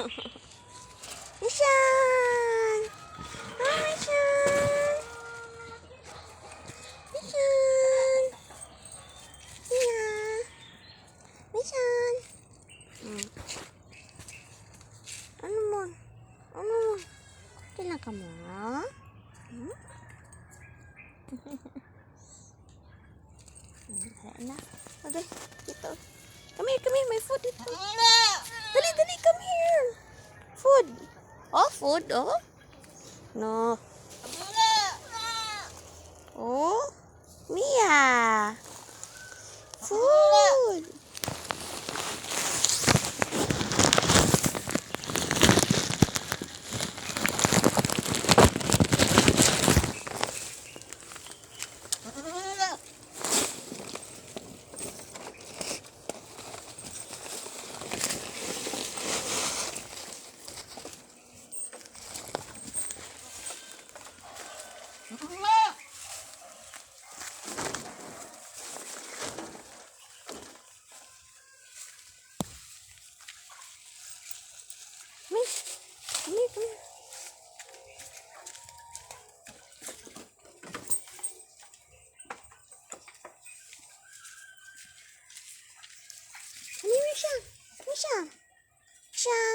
Mishan! Hi, Mishan! Mishan! Yeah. Mishan! Ano mo? Ano mo? Kailan ka mo? Wala na. Okay, dito. Come here, may food dito. Dali, come here. Food. Oh, food, oh. No. Oh, Mia. Food. Come here. Come here, Mishan.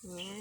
Yeah.